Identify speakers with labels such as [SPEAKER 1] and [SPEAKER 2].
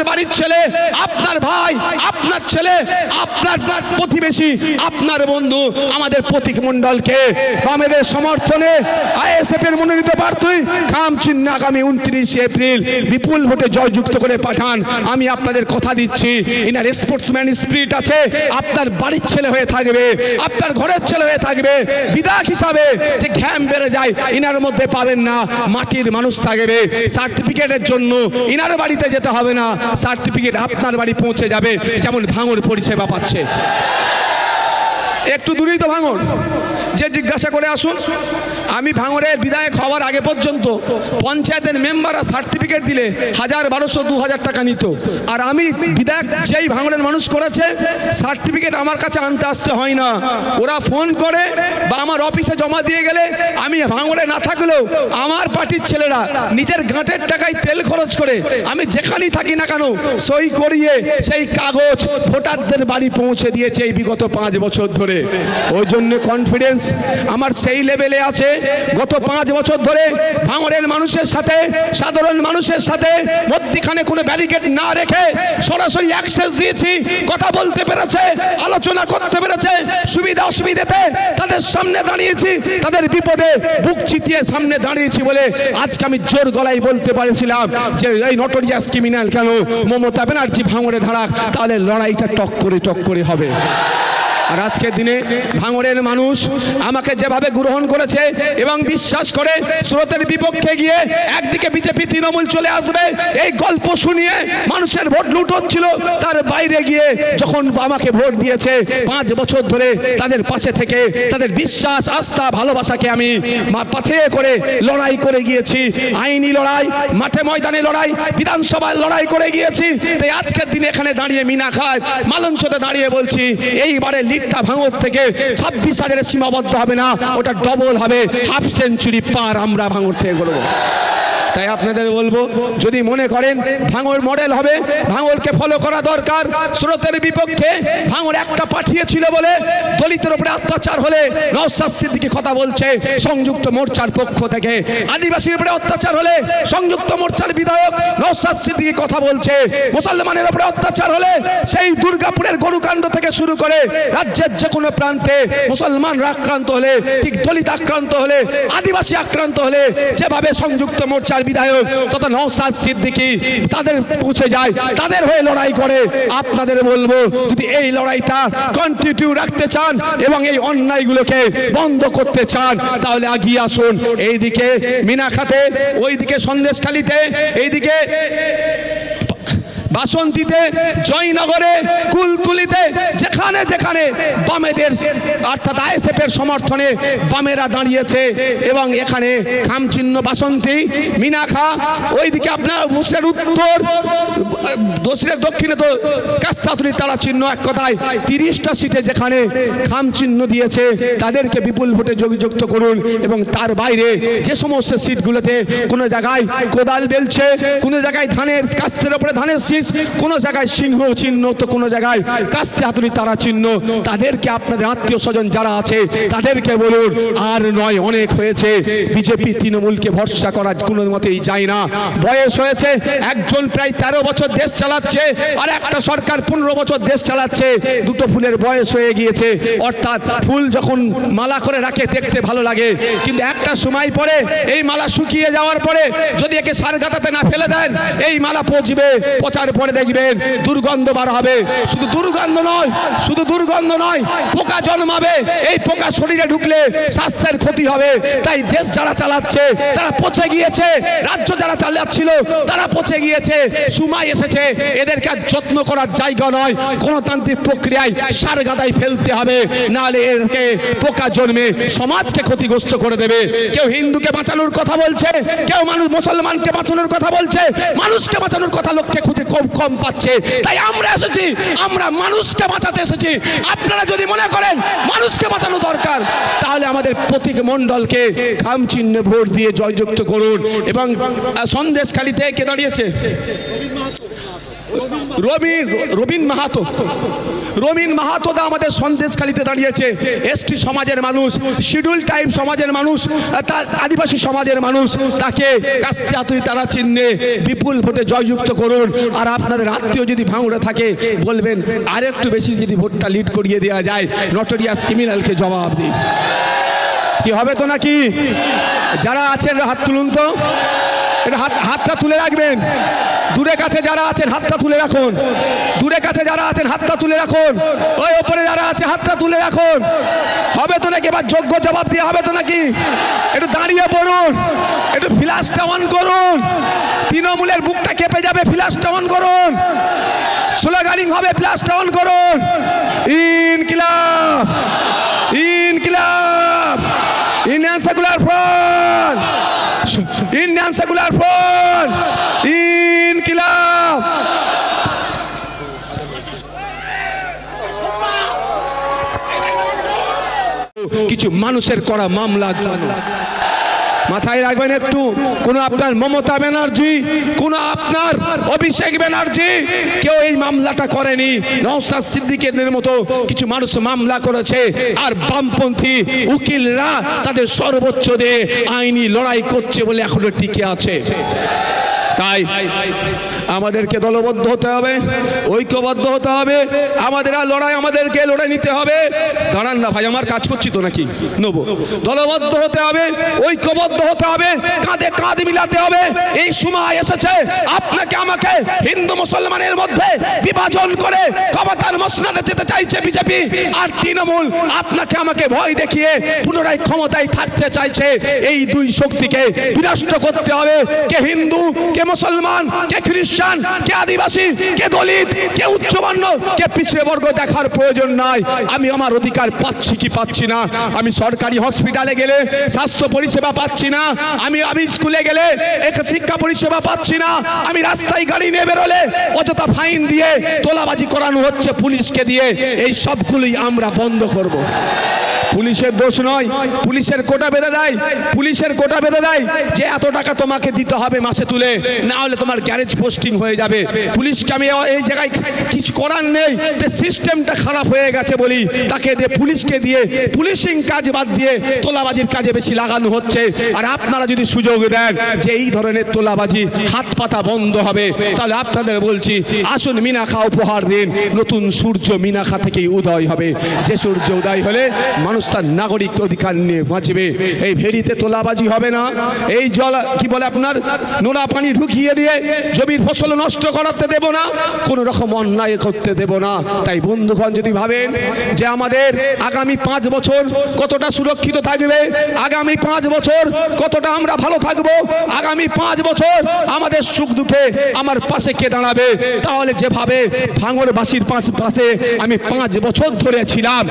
[SPEAKER 1] বাড়ির ছেলে, আপনার ভাই, আপনার ছেলে, আপনার প্রতিবেশী, আপনার বন্ধু আমাদের প্রতীক মণ্ডলকে বামেদের সমর্থনে আইএসএফ এর মনোনীত প্রার্থী খামচিহ্ন আগামী 29 এপ্রিল বিপুল ভোটে জয়যুক্ত করে পাঠান। আমি আপনাদের কথা দিচ্ছি, ইনার স্পোর্টসম্যান স্পিরিট আছে, আপনার বাড়ির ছেলে হয়ে থাকবে, আপনার ঘরের ছেলে হয়ে থাকবে। বিধায়ক হিসাবে যে ঘ্যাম বেড়ে যায় ইনার মধ্যে পাবেন না, মাটির মানুষ থাকবে। সার্টিফিকেটের জন্য ইনার বাড়িতে যেতে হবে না, সার্টিফিকেট আপনার বাড়ি পৌঁছে যাবে, যেমন ভাঙড় পরিষেবা পাচ্ছে। একটু দূরেই তো ভাঙড়, যে জিজ্ঞাসা করে আসুন। আমি ভাঙড়ের বিধায়ক হওয়ার আগে পর্যন্ত পঞ্চায়েতের মেম্বাররা সার্টিফিকেট দিলে 1000, 1200, 2000 টাকা নিত। আর আমি বিধায়ক যেই ভাঙড়ের মানুষ করেছে, সার্টিফিকেট আমার কাছে আনতে আসতে হয় না, ওরা ফোন করে বা আমার অফিসে জমা দিয়ে গেলে আমি ভাঙড়ে না থাকলেও আমার পার্টির ছেলেরা নিজের গাঁটের টাকায় তেল খরচ করে আমি যেখানেই থাকি না কেন সই করিয়ে সেই কাগজ ভোটারদের বাড়ি পৌঁছে দিয়েছে এই বিগত 5 বছর ধরে। ওই জন্য কনফিডেন্স আমার সেই লেভেলে আছে। গত 5 বছর ধরে ভাঙড়ের মানুষের সাথে, সাধারণ মানুষের সাথে মধ্যখানে কোনো ব্যারিকেড না রেখে সরাসরি অ্যাক্সেস দিয়েছি, কথা বলতে পেরেছে, আলোচনা করতে পেরেছে, সুবিধা অসুবিধাতে তাদের সামনে দাঁড়িয়েছি, তাদের বিপদে বুক চিতিয়ে সামনে দাঁড়িয়েছি বলে আজকে আমি জোর গলায় বলতে পারেছিলাম যে এই নটোরিয়াস ক্রিমিনাল কেন মমতা ব্যানার্জি ভাঙড়ে দাঁড়াক, তাহলে লড়াইটা টক করে হবে। আর আজকের দিনে ভাঙড়ের মানুষ আমাকে যেভাবে গ্রহণ করেছে এবং বিশ্বাস করে স্রোতের বিপক্ষে গিয়ে একদিকে বিজেপি তৃণমূল চলে আসবে এই গল্প শুনিয়ে মানুষের ভোট লুট হচ্ছিল, তার বাইরে গিয়ে যখন আমাকে ভোট দিয়েছে 5 বছর ধরে তাদের পাশে থেকে তাদের বিশ্বাস, আস্থা, ভালোবাসাকে আমি পাথেয় করে লড়াই করে গিয়েছি। আইনি লড়াই, মাঠে ময়দানে লড়াই, বিধানসভায় লড়াই করে গিয়েছি। তাই আজকের দিনে এখানে দাঁড়িয়ে মিনাখায় মালঞ্চতে দাঁড়িয়ে বলছি, এইবারে লিটটা ভাঙড় থেকে 26,000 সীমাবদ্ধ হবে না, ওটা ডবল হবে, হাফ সেঞ্চুরি পার আমরা ভাঙড় থেকে করবো। তাই আপনাদের বলবো, যদি মনে করেন ভাঙড় মডেল হবে, ভাঙড়কে ফলো করা দরকার। স্রোতের বিপক্ষে ভাঙড় একটা পাঠিয়েছিল বলে দলিতের উপরে অত্যাচার হলে নওশাদ সিদ্দিকী কথা বলছে সংযুক্ত মোর্চার পক্ষ থেকে, আদিবাসীর উপরে অত্যাচার হলে সংযুক্ত মোর্চার বিধায়ক নওশাদ সিদ্দিকী কথা বলছে, মুসলমানের উপরে অত্যাচার হলে সেই দুর্গাপুরের গরুকাণ্ড থেকে শুরু করে রাজ্যের যে কোনো প্রান্তে মুসলমানরা আক্রান্ত হলে, ঠিক দলিত আক্রান্ত হলে, আদিবাসী আক্রান্ত হলে যেভাবে সংযুক্ত মোর্চার বিধায়ক তথা নওশাদ সিদ্দিকী তাদের পৌঁছে যায়, তাদের হয়ে লড়াই করে। আপনাদের বলবো, যদি এই লড়াইটা কন্টিনিউ রাখতে চান এবং এই অন্যায়গুলোকে বন্ধ করতে চান, তাহলে এগিয়ে আসুন। এইদিকে মিনাখাতে, ওইদিকে সন্দেশখালীতে, এইদিকে বাসন্তীতে, জয়নগরে, কুলতুলিতে, যেখানে যেখানে বামেদের অর্থাৎ আইএসএফ এর সমর্থনে বামেরা দাঁড়িয়েছে এবং এখানে খামচিহ্ন বাসন্তী, মিনাখা, ওইদিকে আপনার মুসের উত্তর, দোসরের দক্ষিণে তো কাস্তাতুরি তারা চিহ্ন, এক কথায় 30টা সিটে যেখানে খামচিহ্ন দিয়েছে তাদেরকে বিপুল ভোটে যোগযুক্ত করুন। এবং তার বাইরে যে সমস্ত সিটগুলোতে কোনো জায়গায় কোদাল বেলছে, কোনো জায়গায় ধানের কাস্তের উপরে ধানের শীষ, কোনো জায়গায় সিংহ চিহ্ন, তো কোনো জায়গায় কাস্তে হাতুড়ি তারা চিহ্ন, তাদেরকে আপনাদের আত্মীয় স্বজন যারা আছে তাদেরকে বলুন, আর নয়, অনেক হয়েছে। বিজেপি তৃণমূলকে ভরসা করা কোনো মতেই যায় না। বয়স হয়েছে, একজন প্রায় 13 বছর দেশ চালাচ্ছে আর একটা সরকার 15 বছর দেশ চালাচ্ছে, দুটো ফুলের বয়স হয়ে গিয়েছে। অর্থাৎ ফুল যখন মালা করে রাখে দেখতে ভালো লাগে, কিন্তু একটা সময় পরে এই মালা শুকিয়ে যাওয়ার পরে যদি একে সারগাতাতে না ফেলে দেন, এই মালা পচবে, পচার পরে দেখবেন দুর্গন্ধ বার হবে। শুধু দুর্গন্ধ নয়, পোকা জন্মাবে। এই পোকা শরীরে ঢুকলে স্বাস্থ্যের ক্ষতি হবে। তাই দেশ যারা চালাচ্ছে তারা পচে গিয়েছে, রাজ্য যারা চালাচ্ছিল তারা পচে গিয়েছে। সময় এসেছে এদেরকে যত্ন করার জায়গা নয়, গণতান্ত্রিক প্রক্রিয়ায় সার গাদায় ফেলতে হবে, নাহলে এরকে পোকা জন্মে সমাজকে ক্ষতিগ্রস্ত করে দেবে। কেউ হিন্দুকে বাঁচানোর কথা বলছে, কেউ মানুষ মুসলমানকে বাঁচানোর কথা বলছে, মানুষকে বাঁচানোর কথা লোককে খুঁজে কম পাচ্ছে। তাই আমরা এসেছি, আমরা মানুষকে বাঁচাতে এসেছি। আপনারা যদি মনে করেন মানুষকে বাঁচানো দরকার, তাহলে আমাদের প্রতীক মণ্ডলকে খামচিহ্নে ভোট দিয়ে জয়যুক্ত করুন। এবং সন্দেশখালীতে কে দাঁড়িয়েছে? রবিন মাহাতো দা আমাদের সন্দেশখালীতে দাঁড়িয়েছে। এসটি সমাজের মানুষ, শিডিউল টাইপ সমাজের মানুষ, আদিবাসী সমাজের মানুষ, তাকে কাস্তে হাতুড়ি তারা চিহ্নে বিপুল ভোটে জয়যুক্ত করুন। আর আপনাদের আত্মীয় যদি ভাঙড়ে থাকে বলবেন আরেকটু বেশি যদি ভোটটা লিড করিয়ে দেওয়া যায়, নটোরিয়াস ক্রিমিনালকে জবাব দিন। কি হবে তো নাকি? যারা আছেন হাত তুলুন তো, হাতটা তুলে রাখবেন। দূরে কাছে যারা আছেন হাতটা তুলে রাখুন। দূরে কাছে যারা আছেন হাতটা তুলে রাখুন। ওই ওপরে যারা আছে হাতটা তুলে রাখুন। হবে তো নাকি? এবার যোগ্য জবাব দিয়ে হবে তো নাকি? একটু দাঁড়িয়ে পড়ুন, একটু ফ্ল্যাশটা অন করুন। তৃণমূলের বুকটা কেঁপে যাবে, ফ্ল্যাশটা অন করুন। স্লোগানিং হবে, ফ্ল্যাশটা অন করুন। ইনকিলাব, ইনকিলাব, Indian secular front, Indian secular front, ইনকিলাব। কিছু মানুষের করা মামলার জন্য মাথায় রাখবেন একটু, কোন আপনার মমতা ব্যানার্জি, কোন আপনার অভিষেক ব্যানার্জি কেউ এই মামলাটা করেনি। নওশাদ সিদ্দিকীদের মতো কিছু মানুষ মামলা করেছে, আর বামপন্থী উকিলরা তাদের সর্বোচ্চ দিয়ে আইনি লড়াই করছে বলে এখনো টিকে আছে। তাই আমাদেরকে দলবদ্ধ হতে হবে, ঐক্যবদ্ধ হতে হবে। আমাদের আর লড়াই, আমাদেরকে লড়াই নিতে হবে। দাঁড়ান না ভাই, আমার কাজ করছি তো নাকি? নেবো। দলবদ্ধ হতে হবে, ঐক্যবদ্ধ হতে হবে, কাঁধে কাঁধ মিলাতে হবে। এই সময় এসেছে আপনাকে আমাকে হিন্দু মুসলমানের মধ্যে বিভাজন করে ক্ষমতার মসনদে যেতে চাইছে বিজেপি আর তৃণমূল। আপনাকে আমাকে ভয় দেখিয়ে পুনরায় ক্ষমতায় থাকতে চাইছে। এই দুই শক্তিকে বিনষ্ট করতে হবে। কে হিন্দু, কে মুসলমান, কে খ্রিস্টান, কে আদিবাসী, কে দলিত, কে উচ্চবর্ণ, কে পিছড়ে বর্গ দেখার প্রয়োজন নাই। আমি আমার অধিকার পাচ্ছি কি পাচ্ছি না। আমি সরকারি হসপিটালে গেলে স্বাস্থ্য পরিষেবা পাচ্ছি না। আমি স্কুলে গেলে শিক্ষা পরিষেবা পাচ্ছি না। আমি রাস্তায় গাড়ি নিয়ে বেরোলে অযথা ফাইন দিয়ে তোলাবাজি করানো হচ্ছে পুলিশকে দিয়ে। এই সবগুলোই আমরা বন্ধ করব। পুলিশের দোষ নয়, পুলিশের কোটা বেঁধে দেয়, পুলিশের কোটা বেঁধে দেয় যে এত টাকা তোমাকে দিতে হবে মাসে তুলে, না হলে তোমার গ্যারেজ পোস্টিং হয়ে যাবে। পুলিশকে আমি এই জায়গায় কিছু করার নেই, সিস্টেমটা খারাপ হয়ে গেছে বলি তাকে দিয়ে, পুলিশকে দিয়ে পুলিশিং কাজ বাদ দিয়ে তোলাবাজির কাজে বেশি লাগানো হচ্ছে। আর আপনারা যদি সুযোগ দেন যে এই ধরনের তোলাবাজি হাত পাতা বন্ধ হবে, তাহলে আপনাদের বলছি আসুন মিনাখা উপহার দিন। নতুন সূর্য মিনাখা থেকেই উদয় হবে। যে সূর্য উদয় হলে মানুষ তার নাগরিক অধিকার নিয়ে বাঁচবে। এই ভেড়িতে তোলাবাজি হবে না। এই জল কি বলে আপনার নোনা পানি ঢুকিয়ে দিয়ে জমির ফসল নষ্ট করাতে দেব না, কোন রকম অন্যায় করতে দেব না। তাই বন্ধুগণ যদি ভাবেন যে আমাদের আগামী 5 বছর কতটা সুরক্ষিত থাকবে, আগামী 5 বছর কতটা আমরা ভালো থাকবো, আগামী 5 বছর আমাদের সুখ দুঃখে আমার পাশে কে দাঁড়াবে, তাহলে যেভাবে ভাঙড়বাসীর পাশে আমি 5 বছর ধরে ছিলাম,